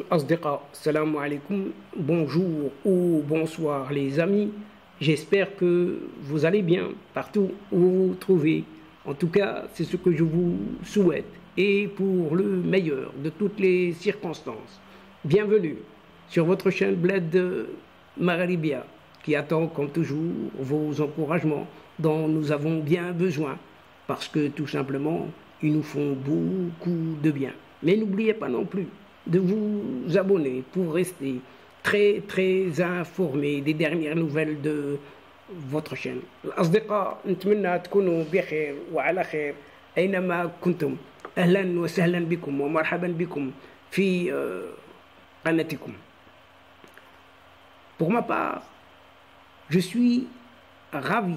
Asdiqa, salam alaikum, bonjour ou bonsoir les amis. J'espère que vous allez bien partout où vous vous trouvez. En tout cas, c'est ce que je vous souhaite et pour le meilleur de toutes les circonstances. Bienvenue sur votre chaîne Bled Magharibia qui attend comme toujours vos encouragements dont nous avons bien besoin parce que tout simplement, ils nous font beaucoup de bien. Mais n'oubliez pas non plus de vous abonner pour rester très informé des dernières nouvelles de votre chaîne. الأصدقاء نتمنى تكونوا بخير وعلى خير أينما كنتم. أهلا وسهلا بكم ومرحبا بكم في قناتكم. Pour ma part, je suis ravi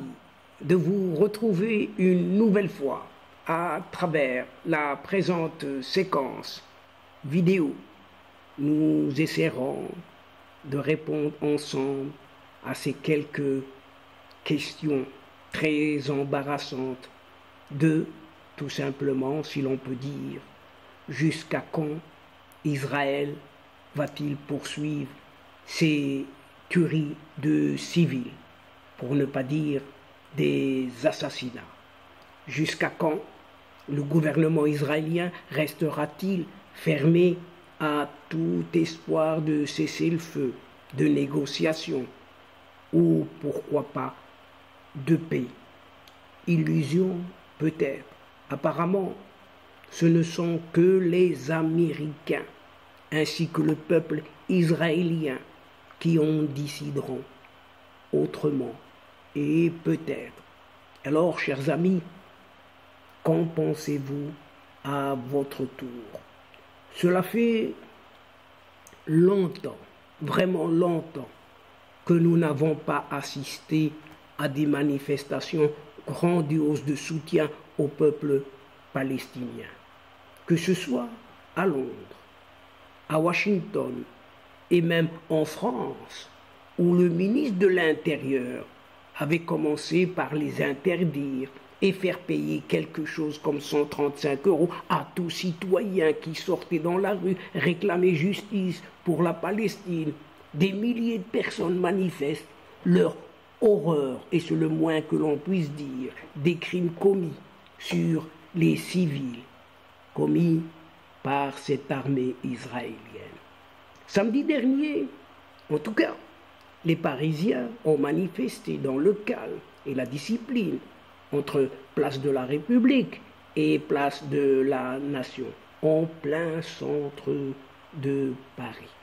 de vous retrouver une nouvelle fois à travers la présente séquence vidéo. Nous essaierons de répondre ensemble à ces quelques questions très embarrassantes de, tout simplement, si l'on peut dire, jusqu'à quand Israël va-t-il poursuivre ces tueries de civils, pour ne pas dire des assassinats? Jusqu'à quand le gouvernement israélien restera-t-il fermé à tout espoir de cesser le feu, de négociation ou pourquoi pas de paix? Illusion peut-être. Apparemment, ce ne sont que les Américains ainsi que le peuple israélien qui en décideront autrement. Et peut-être. Alors, chers amis, qu'en pensez-vous à votre tour? Cela fait longtemps, vraiment longtemps, que nous n'avons pas assisté à des manifestations grandioses de soutien au peuple palestinien. Que ce soit à Londres, à Washington et même en France, où le ministre de l'Intérieur avait commencé par les interdire et faire payer quelque chose comme 135 € à tout citoyen qui sortait dans la rue réclamer justice pour la Palestine. Des milliers de personnes manifestent leur horreur, et c'est le moins que l'on puisse dire, des crimes commis sur les civils, commis par cette armée israélienne. Samedi dernier, en tout cas, les Parisiens ont manifesté dans le calme et la discipline entre place de la République et place de la Nation, en plein centre de Paris.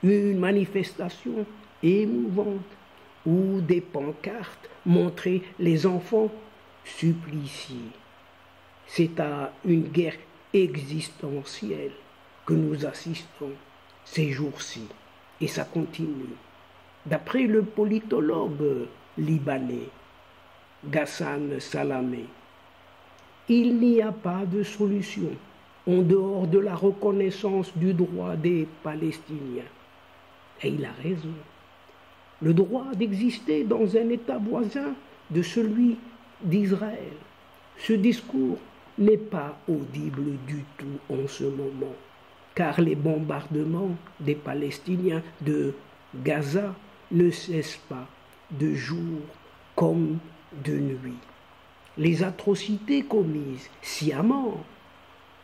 Une manifestation émouvante où des pancartes montraient les enfants suppliciés. C'est à une guerre existentielle que nous assistons ces jours-ci, et ça continue. D'après le politologue libanais Ghassan Salamé, il n'y a pas de solution en dehors de la reconnaissance du droit des Palestiniens. Et il a raison. Le droit d'exister dans un État voisin de celui d'Israël. Ce discours n'est pas audible du tout en ce moment, car les bombardements des Palestiniens de Gaza ne cessent pas de jour comme de nuit. Les atrocités commises sciemment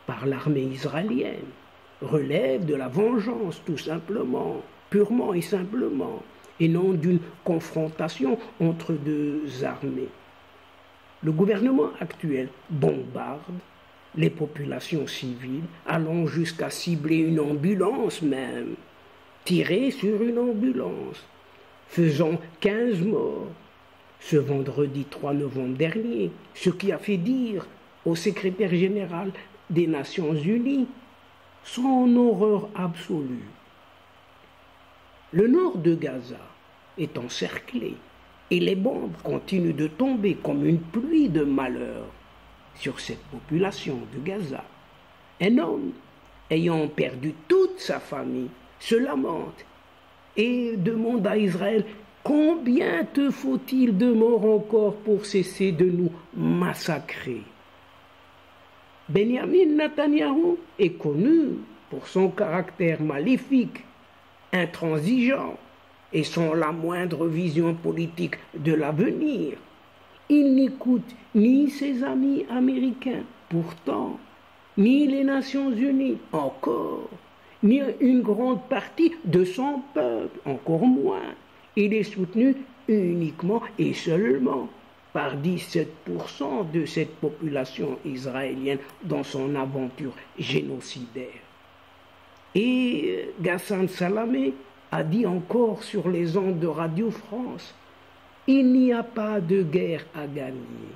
par l'armée israélienne relèvent de la vengeance tout simplement, purement et simplement, et non d'une confrontation entre deux armées. Le gouvernement actuel bombarde les populations civiles, allant jusqu'à cibler une ambulance même, tirer sur une ambulance, faisant 15 morts ce vendredi 3 novembre dernier, ce qui a fait dire au secrétaire général des Nations Unies son horreur absolue. Le nord de Gaza est encerclé et les bombes continuent de tomber comme une pluie de malheur sur cette population de Gaza. Un homme ayant perdu toute sa famille se lamente et demande à Israël: combien te faut-il de morts encore pour cesser de nous massacrer? Benjamin Netanyahou est connu pour son caractère maléfique, intransigeant et sans la moindre vision politique de l'avenir. Il n'écoute ni ses amis américains, pourtant, ni les Nations Unies, encore, ni une grande partie de son peuple, encore moins. Il est soutenu uniquement et seulement par 17% de cette population israélienne dans son aventure génocidaire. Et Ghassan Salamé a dit encore sur les ondes de Radio France, il n'y a pas de guerre à gagner.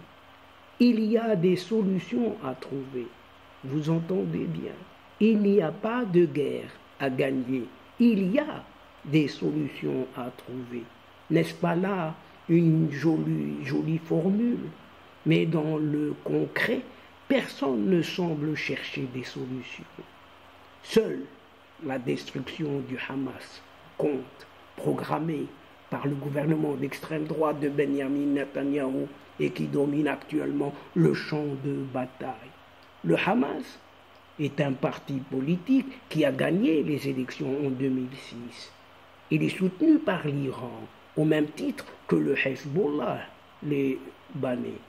Il y a des solutions à trouver. Vous entendez bien. Il n'y a pas de guerre à gagner. Il y a des solutions à trouver. N'est-ce pas là une jolie formule? Mais dans le concret, personne ne semble chercher des solutions. Seule la destruction du Hamas compte, programmée par le gouvernement d'extrême droite de Benjamin Netanyahou et qui domine actuellement le champ de bataille. Le Hamas est un parti politique qui a gagné les élections en 2006. Il est soutenu par l'Iran, au même titre que le Hezbollah, les Libanais.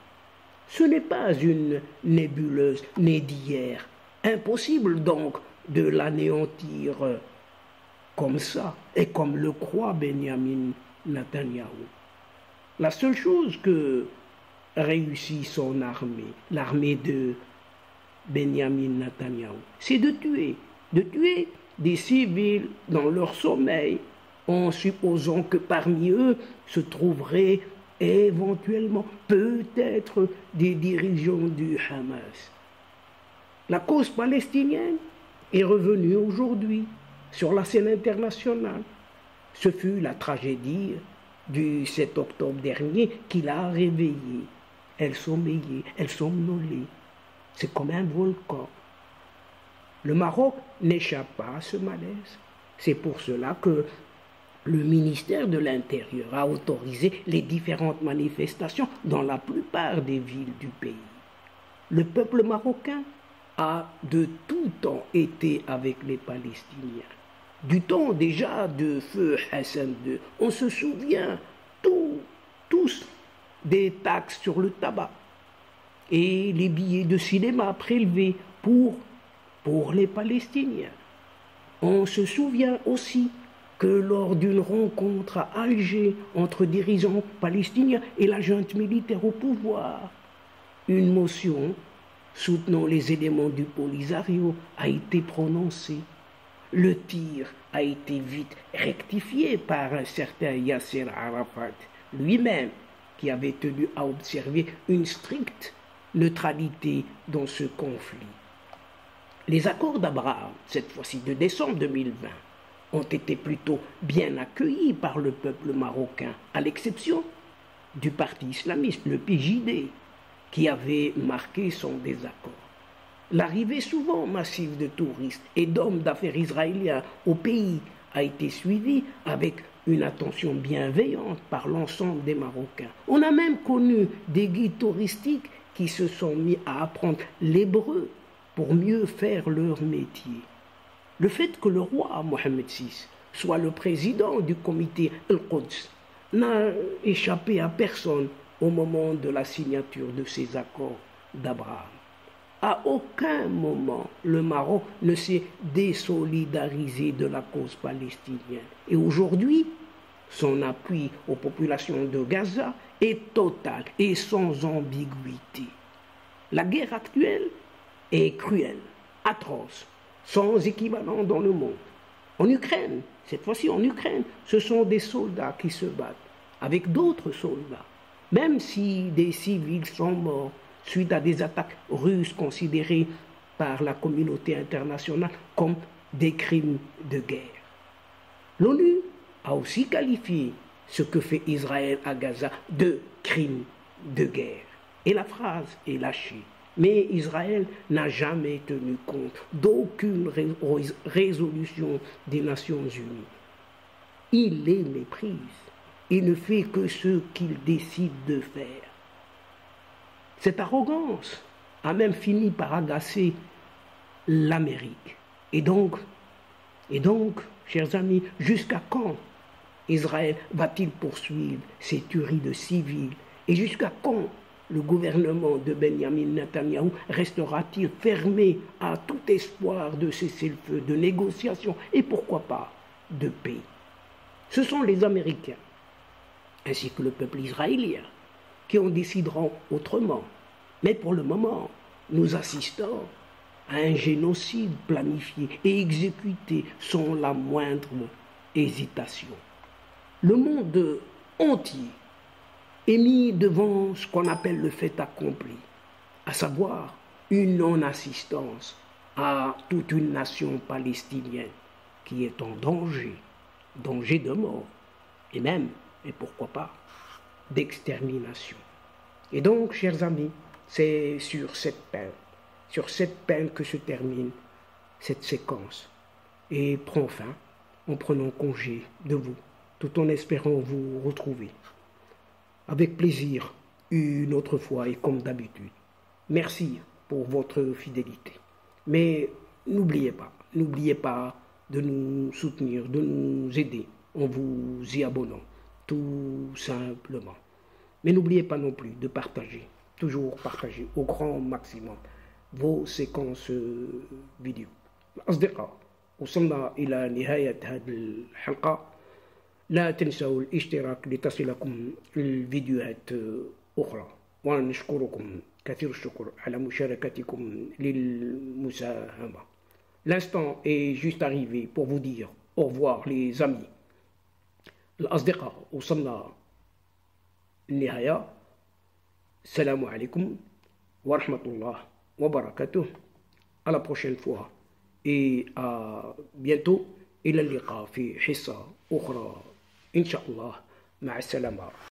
Ce n'est pas une nébuleuse née d'hier. Impossible donc de l'anéantir comme ça, et comme le croit Benjamin Netanyahou. La seule chose que réussit son armée, l'armée de Benjamin Netanyahou, c'est de tuer des civils dans leur sommeil, en supposant que parmi eux se trouveraient éventuellement peut-être des dirigeants du Hamas. La cause palestinienne est revenue aujourd'hui sur la scène internationale. Ce fut la tragédie du 7 octobre dernier qui l'a réveillée. Elle sommeillait, elle somnolait. C'est comme un volcan. Le Maroc n'échappe pas à ce malaise. C'est pour cela que le ministère de l'Intérieur a autorisé les différentes manifestations dans la plupart des villes du pays. Le peuple marocain a de tout temps été avec les Palestiniens. Du temps déjà de feu Hassan II, on se souvient tous des taxes sur le tabac et les billets de cinéma prélevés pour les Palestiniens. On se souvient aussi que lors d'une rencontre à Alger entre dirigeants palestiniens et la junte militaire au pouvoir, une motion soutenant les éléments du Polisario a été prononcée. Le tir a été vite rectifié par un certain Yasser Arafat lui-même, qui avait tenu à observer une stricte neutralité dans ce conflit. Les accords d'Abraham, cette fois-ci de décembre 2020, ont été plutôt bien accueillis par le peuple marocain, à l'exception du parti islamiste, le PJD, qui avait marqué son désaccord. L'arrivée souvent massive de touristes et d'hommes d'affaires israéliens au pays a été suivie avec une attention bienveillante par l'ensemble des Marocains. On a même connu des guides touristiques qui se sont mis à apprendre l'hébreu pour mieux faire leur métier. Le fait que le roi Mohammed VI soit le président du comité Al-Quds n'a échappé à personne au moment de la signature de ces accords d'Abraham. À aucun moment, le Maroc ne s'est désolidarisé de la cause palestinienne. Et aujourd'hui, son appui aux populations de Gaza est total et sans ambiguïté. La guerre actuelle est cruelle, atroce, sans équivalent dans le monde. En Ukraine, cette fois-ci en Ukraine, ce sont des soldats qui se battent avec d'autres soldats. Même si des civils sont morts suite à des attaques russes considérées par la communauté internationale comme des crimes de guerre. L'ONU a aussi qualifié ce que fait Israël à Gaza de crimes de guerre. Et la phrase est lâchée. Mais Israël n'a jamais tenu compte d'aucune résolution des Nations Unies. Il les méprise et ne fait que ce qu'il décide de faire. Cette arrogance a même fini par agacer l'Amérique, Et donc, chers amis, jusqu'à quand Israël va-t-il poursuivre ces tueries de civils? Et jusqu'à quand le gouvernement de Benjamin Netanyahou restera-t-il fermé à tout espoir de cessez-le-feu, de négociation et pourquoi pas de paix? Ce sont les Américains, ainsi que le peuple israélien, qui en décideront autrement. Mais pour le moment, nous assistons à un génocide planifié et exécuté sans la moindre hésitation. Le monde entier est mis devant ce qu'on appelle le fait accompli, à savoir une non-assistance à toute une nation palestinienne qui est en danger, danger de mort, et même, et pourquoi pas, d'extermination. Et donc, chers amis, c'est sur cette peine que se termine cette séquence et prend fin en prenant congé de vous, tout en espérant vous retrouver. Avec plaisir, une autre fois et comme d'habitude. Merci pour votre fidélité. Mais n'oubliez pas de nous soutenir, de nous aider en vous y abonnant, tout simplement. Mais n'oubliez pas non plus de partager, toujours partager au grand maximum vos séquences vidéo. أصدقاء وصلنا إلى نهاية هذه الحلقة. لا تنسوا الاشتراك لتصلكم الفيديوهات أخرى ونشكركم كثير الشكر على مشاركتكم للمساهمة. L'instant est juste arrivé pour vous dire au revoir les amis. الأصدقاء وصلنا النهاية. السلام عليكم ورحمة الله وبركاته. À la prochaine fois et à bientôt. إلى اللقاء في حصة أخرى إن شاء الله. مع السلامة.